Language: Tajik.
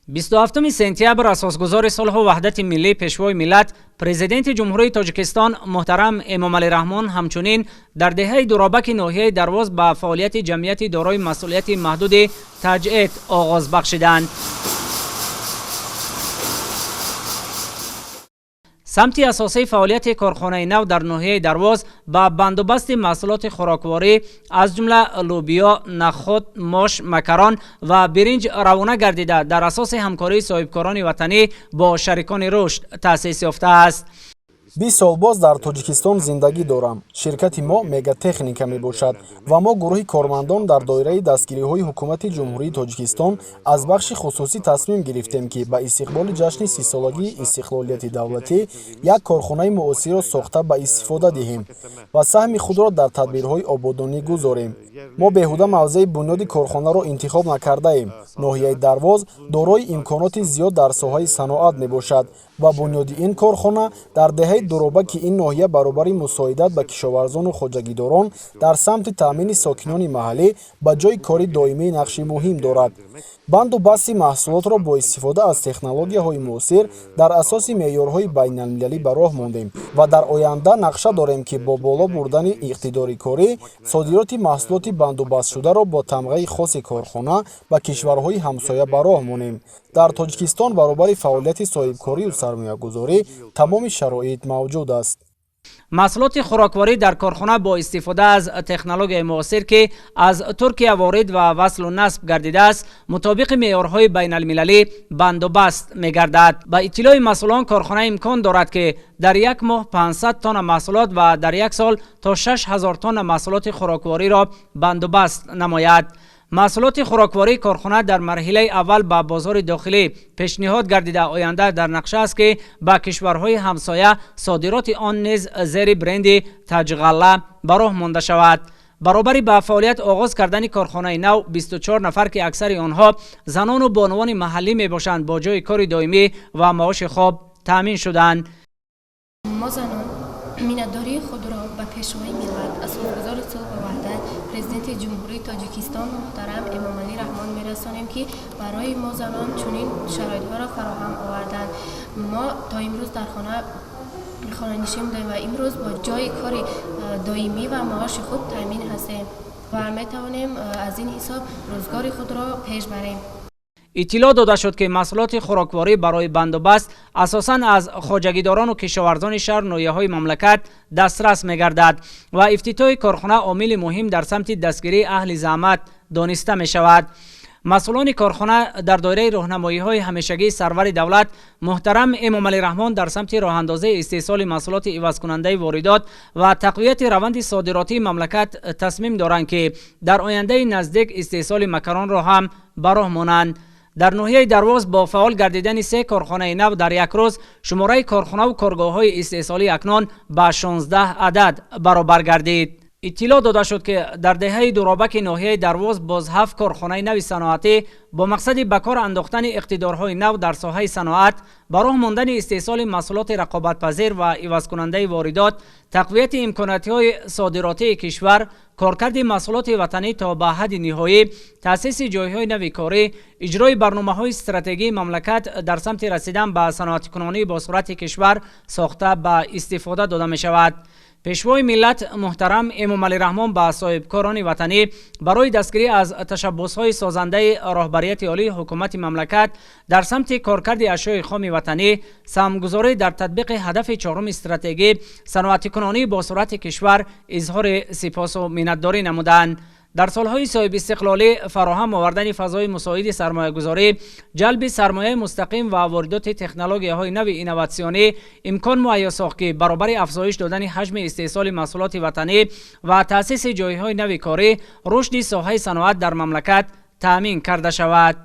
27 سپتامبر اساسگزار صلح و وحدت ملی پیشوای ملت پرزیدنت جمهوری تاجیکستان محترم امامعلی رحمان همچنین در دهه دورابک ناحیه درواز با فعالیت جمعیت دارای مسئولیت محدود تجعید آغاز بخشیدند. سمت اساسی فعالیت کارخانه نو در ناحیه درواز با بندوبست محصولات خوراکواری از جمله لوبیا، نخود، ماش، مکران و برنج روانه گردیده در اساس همکاری صاحبکاران وطنی با شریکان رشد تأسیس یافته است. 20 سال باز дар Тоҷикистон зиндагӣ дорам. Ширкати мо Мегатехника мебошад ва мо гурӯҳи кормандон дар доираи дастгириҳои ҳукумати ҷумҳурии Тоҷикистон аз бахши хусусӣ тасмим гирифтем ки ба истиқболи ҷашни 30-солагии истиқлолияти давлатӣ як корхонаи муосирро сохта ба истифода диҳем ва саҳми худро дар тадбирҳои ободонӣ гузорем. мо беҳуда мавзеи бунёди корхонаро интихоб накардаем. ноҳияи Дарвоз дорои имконоти зиёд дар соҳаи саноат мебошад ва бунёди ин корхона дар деҳаи дуробаки ин ноҳия баробари мусоидат ба кишоварзону хоҷагидорон дар самти таъмини сокинони маҳаллӣ ба ҷои кори доимӣ нақши муҳим дорад. банду басти маҳсулотро бо истифода аз технологияҳои муосир дар асоси меъёрҳои байналмилалӣ ба роҳ мондем ва дар оянда нақша дорем ки бо боло бурдани иқтидори корӣ содироти маҳсулоти бандубастшударо бо тамғаи хоси корхона ба кишварҳои ҳамсоя ба роҳ монем. дар Тоҷикистон баробари фаъолияти соҳибкорию сармоягузорӣ тамоми шароит мавҷуд аст. محصولات خوراکواری در کارخانه با استفاده از تکنولوژی معاصر که از ترکیه وارد و وصل و نصب گردیده است مطابق معیارهای بین المللی بندوبست می‌گردد. با اطلاع مسئولان کارخانه امکان دارد که در یک ماه 500 تن محصولات و در یک سال تا 6000 تن محصولات خوراکواری را بندوبست نماید. محصولات خوراکواری کارخانه در مرحله اول با بازار داخلی پیشنهاد گردیده آینده در نقشه است که با کشورهای همسایه صادرات آن نیز زیر برند تاجغله به راه مانده شود. برابری با فعالیت آغاز کردن کارخانه نو 24 نفر که اکثر آنها زنان و بانوان محلی می باشند با جای کار دائمی و معاش خوب تامین شدند. ما زنان مینداری خود را به پیشوای ملت اساسگزار صلح و وحدت پرزیدنت جمهوری تاجیکستان محترم امامعلی رحمان میرسانیم که برای ما زنان چنین شرایط‌ها را فراهم آوردند. ما تا امروز در خانه نشین بودیم و امروز با جای کار دائمی و معاش خود تامین هستیم و میتوانیم از این حساب روزگار خود را پیش بریم. اطلاع داده شد که محصولات خوراکواری برای بندوبست اساساً از خواجگیداران و کشاورزان شهر ناحیه‌های مملکت دسترس می‌گردد و افتتاح کارخانه عامل مهم در سمت دستگیری اهل زحمت دانسته می‌شود. مسئولان کارخانه در دایره راهنمایی‌های همیشگی سرور دولت محترم امامعلی رحمان در سمت راه‌اندازی استحصال محصولات عوض کننده واردات و تقویت روند صادراتی مملکت تصمیم دارند که در آینده نزدیک استحصال مکران را هم به راه مانند. در ناحیه درواز با فعال گردیدن 3 کارخانه نو در یک روز شماره کارخانه و کارگاه‌های استحصالی اکنون به 16 عدد برابر گردید. اطلاع داده شد که در دهه دورابک ناحیه درواز باز 7 کارخانه نو صنعتی با مقصد به کار انداختن اقتدارهای نو در ساحه صنعت، به راه ماندن استحصال محصولات رقابت‌پذیر و عوض کننده واردات، تقویت امکانات‌های صادراتی کشور، کارکرد محصولات وطنی تا به حد نهایی، تأسیس جای‌های نو کاری، اجرای برنامه‌های استراتژی مملکت در سمت رسیدن به صنعتی‌کنانی با سرعت کشور ساخته به استفاده داده می‌شود. پیشوای ملت محترم امامعلی رحمان با صاحبکاران وطنی برای دستگیری از تشبس‌های سازنده راهبریت عالی حکومت مملکت در سمت کارکرد اشیاء خام وطنی سهمگذاری در تطبیق هدف 4 استراتژی صنعتی‌کنانی با سرعت کشور اظهار سپاس و منتداری نمودند. در سالهای صاحب استقلالی فراهم آوردن فضای مساعد سرمایه‌گذاری، جلب سرمایه مستقیم و واردات تکنولوژی‌های نو اینواسیونی امکان مهیا ساخت که برابر افزایش دادن حجم استحصال محصولات وطنی و تأسیس جای‌های نو کاری رشد ساحه صنعت در مملکت تأمین کرده شود.